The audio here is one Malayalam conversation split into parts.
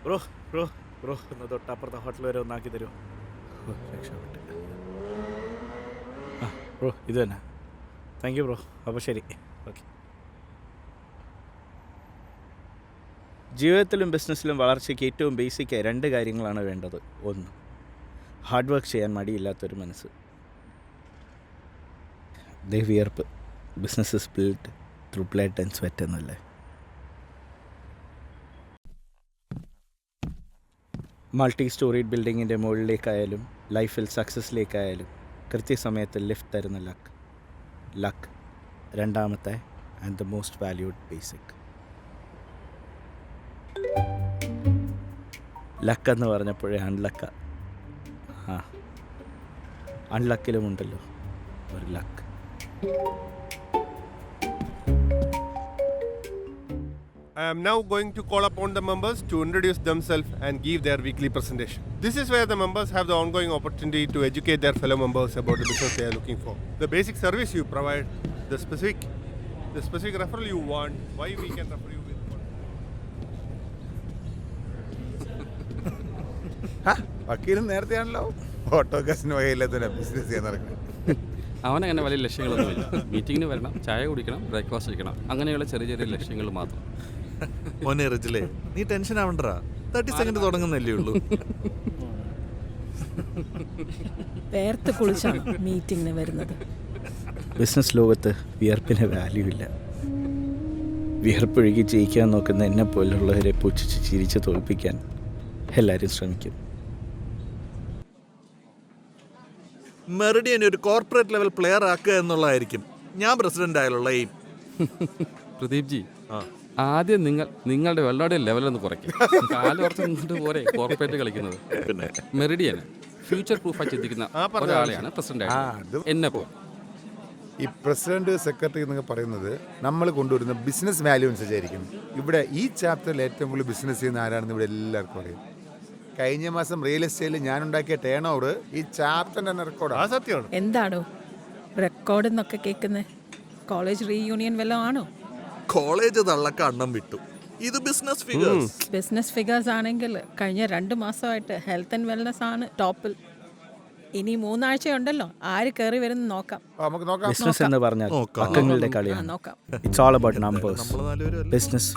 ബ്രോ ബ്രോ ബ്രോ ഒന്ന് തൊട്ടപ്പുറത്തെ ഹോട്ടൽ വരെ ഒന്നാക്കി തരുമോ? രക്ഷപ്പെട്ട്. ആ ബ്രോ ഇത് തന്നെ. Thank you bro. അപ്പോൾ ശരി, ഓക്കെ. ജീവിതത്തിലും ബിസിനസ്സിലും വളർച്ചയ്ക്ക് ഏറ്റവും ബേസിക്കായി 2 കാര്യങ്ങളാണ് വേണ്ടത്. 1, ഹാർഡ് വർക്ക് ചെയ്യാൻ മടിയില്ലാത്തൊരു മനസ്സ്. വിയർപ്പ്. Business is build through blood and sweat എന്നല്ലേ. മൾട്ടി സ്റ്റോറീഡ് ബിൽഡിങ്ങിൻ്റെ മുകളിലേക്കായാലും ലൈഫിൽ സക്സസ്സിലേക്കായാലും കൃത്യസമയത്ത് ലിഫ്റ്റ് തരുന്ന ലക്ക് രണ്ടാമത്തെ and the most valued basic. Luck എന്ന് പറഞ്ഞപ്പോഴേ അൺലക്ക. ആ അൺലക്കിലുമുണ്ടല്ലോ ഒരു luck. I am now going to call upon the members to introduce themselves and give their weekly presentation. This is where the members have the ongoing opportunity to educate their fellow members about the business they are looking for. The basic service you provide, the specific referral you want, why we can refer you with. വക്കീലും നേരത്തെയാണല്ലോ ഓട്ടോ കാസിന് വകയില്ലാത്ത ബിസിനസ് ചെയ്യാൻ നടക്കുന്നത്. അവനങ്ങനെ വലിയ ലക്ഷ്യങ്ങളൊന്നുമില്ല. മീറ്റിങ്ങിന് വരണം, ചായ കുടിക്കണം, ബ്രേക്ക്ഫാസ്റ്റ് കഴിക്കണം, അങ്ങനെയുള്ള ചെറിയ ചെറിയ ലക്ഷ്യങ്ങൾ മാത്രം. മോനെ റിജിലേ, നീ ടെൻഷൻ ആവണ്ടാ. 30 സെക്കൻഡ് തുടങ്ങുന്നല്ലേ ഉള്ളൂ. വേർത്ത് കുളിച്ചാണ് മീറ്റിങ്ങിന് വരുന്നത്. ബിസിനസ് ലോകത്ത് വിയർപ്പിന് വാല്യൂ ഇല്ല. വിയർപ്പൊഴുകി ജയിക്കാൻ നോക്കുന്ന എന്നെ പോലുള്ളവരെ പുച്ഛിച്ച് ചിരിച്ച് തോൽപ്പിക്കാൻ എല്ലാവരും ശ്രമിക്കും. മെറിഡിയൻ ഒരു കോർപ്പറേറ്റ് ലെവൽ പ്ലെയർ ആക്കുക എന്നുള്ളതായിരിക്കും ഞാൻ പ്രസിഡന്റ് ആയാലുള്ള എയിം. പ്രദീപ് ജി, ആദ്യം നിങ്ങളുടെ വെള്ളയുടെ ലെവലൊന്ന് കുറയ്ക്കും. കാല് കുറച്ച് നിന്നിട്ട് പോരെ കോർപ്പറേറ്റ് കളിക്കുന്നത്. പിന്നെ മെറിഡിയന് ഫ്യൂച്ചർ പ്രൂഫായി ചിന്തിക്കുന്ന ഒരാളെയാണ് പ്രസിഡന്റ് ആയിട്ട് എന്നെ പോ. ഈ പ്രസിഡന്റ് സെക്രട്ടറി എന്നൊക്കെ പറയുന്നത് നമ്മൾ കൊണ്ടുവരുന്ന ബിസിനസ് വാല്യൂ അനുസരിച്ചായിരിക്കും. ഇവിടെ ഈ ചാപ്റ്ററിൽ ഏറ്റവും കൂടുതൽ ബിസിനസ് ചെയ്യുന്ന ആരാണെന്ന് ഇവിടെ എല്ലാവർക്കും അറിയാം. കഴിഞ്ഞ മാസം റിയൽ എസ്റ്റേറ്റിൽ ഞാൻ ഉണ്ടാക്കിയ ടേൺ ഓവർ ഈ ചാപ്റ്ററിന്റെ തന്നെ റെക്കോർഡാണ്. സത്യമാണ്. എന്താണോ റെക്കോർഡ് എന്നൊക്കെ കേൾക്കുന്നത്? കോളേജ് റീയൂണിയൻ വല്ലതും ആണോ? കോളേജ് തള്ളക്ക അണ്ണം വിട്ടു. ഇത് ബിസിനസ് ഫിഗേഴ്സ്. ബിസിനസ് ഫിഗേഴ്സ് ആണെങ്കിൽ കഴിഞ്ഞ 2 മാസമായിട്ട് ഹെൽത്ത് ആൻഡ് വെൽനസ് ആണ് ടോപ്പിൽ. ഇനി 3 ആഴ്ചയുണ്ടല്ലോ, ആര് കയറി വരുന്ന നോക്കാം. നമുക്ക് നോക്കാം. ബിസിനസ് എന്ന് പറഞ്ഞാൽ നോക്കാം. അക്കങ്ങളുടെ കളിയാണ്. നോക്കാം. It's all about numbers. നമ്മള് 4 പേരും business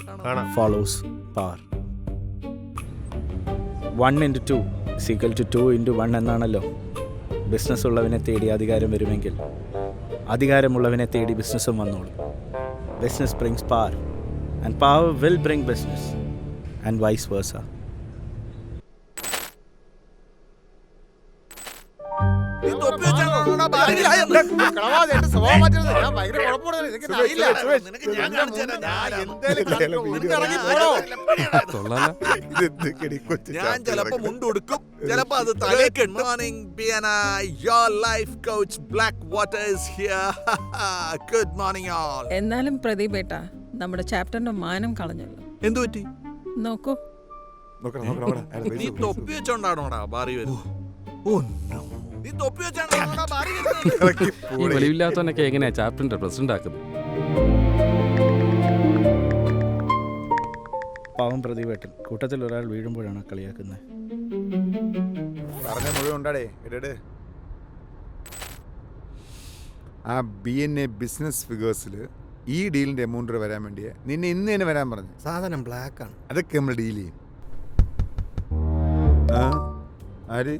follows power. 1 into 2 is equal to 2 into 1 എന്നാണല്ലോ. ബിസിനസ് ഉള്ളവനെ തേടി അധികാരം വരുമെങ്കിൽ അധികാരമുള്ളവനെ തേടി ബിസിനസ്സും വന്നോളും. Business brings power and power will bring business and vice versa. ഞാൻ ചിലപ്പോ മുണ്ടൊടുക്കും, ചിലപ്പോ അത് തലേ കെട്ടും. Your life coach Blackwater is here. Good morning all. എന്നാലും പ്രദീപ് ഏട്ടാ, നമ്മുടെ ചാപ്റ്ററിന്റെ മാനം കളഞ്ഞല്ലോ. എന്തു പറ്റി? നോക്കൂ, നീ തൊപ്പി വെച്ചോണ്ടാണോടാ ബാറി വരുന്നത്? നീ തൊപ്പി വെച്ചോണ്ടാണോടാ ബാറി വരുന്നത്? ഈ വെളിവില്ലാത്തവനൊക്കെ എങ്ങനെയാ ചാപ്റ്ററിന്റെ പ്രസിഡന്റ് ആക്കുന്നത്? പാവം പ്രതിവേട്ടൻ കൂട്ടത്തിൽ ഒരാൾ വീഴുമ്പോഴാണ് കളിയാക്കുന്നത്. പറഞ്ഞ മുഴുവൻ ഉണ്ടാടേ ഇടേ. ആ BNA ബിസിനസ് ഫിഗേഴ്സിൽ ഈ ഡീലിന്റെ എമൗണ്ട് വരാൻ വേണ്ടിയാ നിന്നെ ഇന്ന് തന്നെ വരാൻ പറഞ്ഞു. സാധനം ബ്ലാക്ക് ആണ്. അതൊക്കെ നമ്മൾ ഡീൽ ചെയ്യും. ആര്?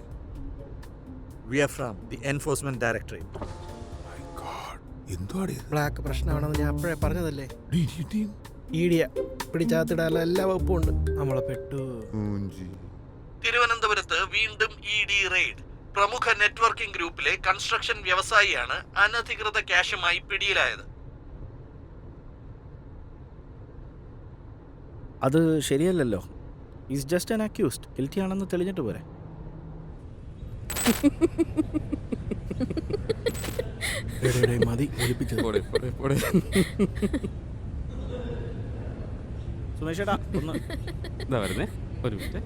We are from the Enforcement Directorate. എന്തുവാടി ബ്ലാക്ക് പ്രശ്നമാണെന്ന് ഞാൻ അപ്പോഴേ പറഞ്ഞതല്ലേ. ഈടിയ പിടിച്ചാത്തിടാനുള്ള എല്ലാ വകുപ്പും ഉണ്ട്. നമ്മളെ പെട്ടു. തിരുവനന്തപുരത്ത് വീണ്ടും ED റെയ്ഡ്. പ്രമുഖ നെറ്റ്വർക്കിംഗ് ഗ്രൂപ്പിലെ കൺസ്ട്രക്ഷൻ വ്യവസായിയാണ് അനധികൃത ക്യാഷുമായി പിടിയിലായത്. അത് ശരിയല്ലല്ലോ. Is just an accused. Guilty ആണെന്ന് തെളിഞ്ഞിട്ട് പോരെ. മതി ഒലിപ്പിച്ചത്. സുമേഷ് ചേട്ടാ ഒന്ന് എന്താ വരുന്നേ? ഒരു മിനിറ്റ്.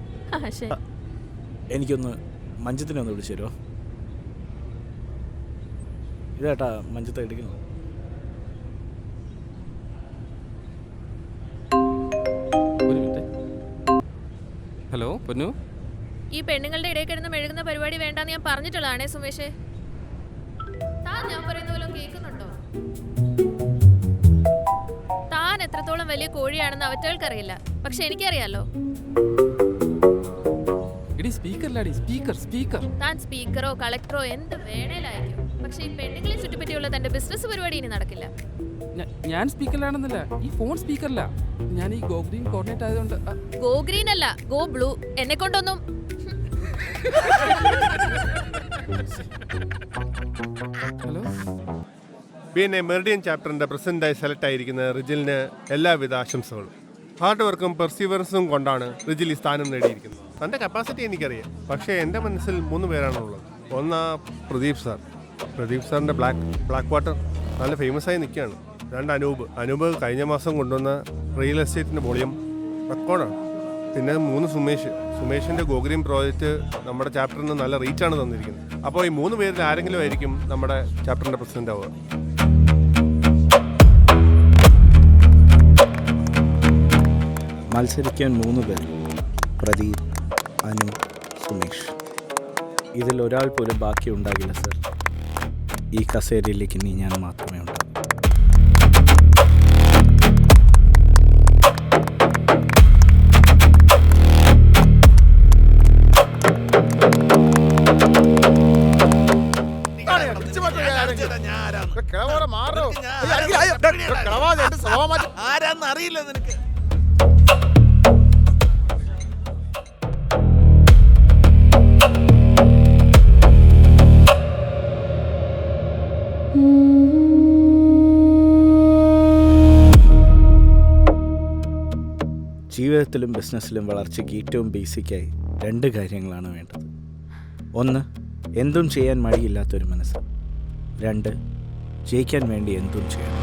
എനിക്കൊന്ന് മഞ്ചത്തിനെ ഒന്ന് വിളിച്ചു തരുമോ? ഇതേട്ടാ മഞ്ചത്ത് എടുക്കുന്നത്. ഒരു മിനിറ്റ്. ഹലോ. പൊന്നു ഈ പെണ്ണുങ്ങളുടെ ഇടയിൽ കിടന്ന് മെഴുകുന്ന പരിപാടി വേണ്ടെന്ന് ഞാൻ പറഞ്ഞിട്ടുള്ളതാണേ സുമേഷേ. താൻ ഞാൻ പറയുന്ന പോലെ കേൾക്കുന്നുണ്ടോ? താൻ എത്രത്തോളം വലിയ കോഴിയാണെന്ന് അവറ്റകൾക്കറിയില്ല, പക്ഷെ എനിക്കറിയാലോ. എടി സ്പീക്കറിലാടി, സ്പീക്കർ. താൻ സ്പീക്കറോ കളക്ടറോ എന്ത് വേണേലായിരിക്കും, പക്ഷെ ഈ പെണ്ണുങ്ങളെ ചുറ്റിപ്പറ്റിയുള്ള തന്റെ ബിസിനസ് പരിപാടി ഇനി നടക്കില്ല. ഞാൻ സ്പീക്കറിലാണെന്നല്ല, ഈ ഫോൺ സ്പീക്കറില്ല. ഞാൻ ഈ ഗോ ഗ്രീൻ കോർഡിനേറ്റ് ആയതുകൊണ്ട്. ഗോ ഗ്രീൻ അല്ല, ഗോ ബ്ലൂ. എന്നെ കൊണ്ടൊന്നും. ഹലോ. പിന്നെ മെറിഡിയൻ ചാപ്റ്ററിന്റെ പ്രസിഡന്റായി സെലക്ട് ആയിരിക്കുന്ന റിജിലിന് എല്ലാവിധ ആശംസകളും. ഹാർഡ് വർക്കും പെർസീവറൻസും കൊണ്ടാണ് റിജിൽ ഈ സ്ഥാനം നേടിയിരിക്കുന്നത്. തൻ്റെ കപ്പാസിറ്റി എനിക്കറിയാം, പക്ഷേ എൻ്റെ മനസ്സിൽ 3 പേരാണുള്ളത്. ഒന്ന് പ്രദീപ് സാറിൻ്റെ ബ്ലാക്ക് വാട്ടർ നല്ല ഫേമസ് ആയി നിൽക്കുകയാണ്. 2 അനൂപ് കഴിഞ്ഞ മാസം കൊണ്ടുവന്ന റിയൽ എസ്റ്റേറ്റിൻ്റെ വോളിയം റെക്കോർഡാണ്. പിന്നെ 3 സുമേഷിൻ്റെ ഗോഗ്രീൻ പ്രോജക്റ്റ് നമ്മുടെ ചാപ്റ്ററിന് നല്ല റീച്ചാണ് തന്നിരിക്കുന്നത്. അപ്പോൾ ഈ 3 പേരിൽ ആരെങ്കിലും ആയിരിക്കും നമ്മുടെ ചാപ്റ്ററിൻ്റെ പ്രസിഡന്റ് ആവുക. മത്സരിക്കാൻ 3 പേർ: പ്രദീപ്, അനു, സുമേഷ്. ഇതിൽ ഒരാൾ പോലും ബാക്കി ഉണ്ടാകില്ല സർ. ഈ കസേരയിലേക്ക് ഇനി ഞാൻ മാത്രമേ ഉണ്ടാകൂ. ആരാന്ന് അറിയില്ല നിനക്ക്. ജീവിതത്തിലും ബിസിനസ്സിലും വളർച്ചയ്ക്ക് ഏറ്റവും ബേസിക്കായി 2 കാര്യങ്ങളാണ് വേണ്ടത്. 1, എന്തും ചെയ്യാൻ മടിയില്ലാത്തൊരു മനസ്സ്. 2, ജയിക്കാൻ വേണ്ടി എന്തും ചെയ്യണം.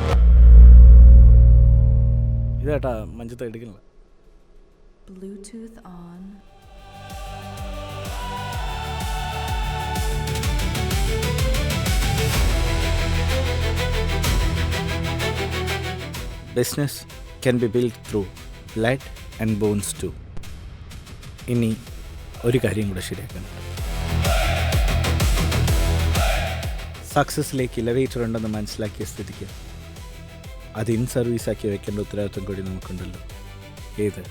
ഇതാട്ടാ മഞ്ചത്ത് എടുക്കുന്നത്. Bluetooth on. Business can be built through blood and bones too. ഇനി ഒരു കാര്യം കൂടെ ശരിയാക്കണം. സക്സസ്സിലേക്ക് ഇലവേറ്റർ ഉണ്ടെന്ന് മനസ്സിലാക്കിയ സ്ഥിതിക്ക് അത് ഇൻ സർവീസാക്കി വെക്കേണ്ട ഉത്തരവാദിത്വം കൂടി നമുക്കുണ്ടല്ലോ. ഏത്?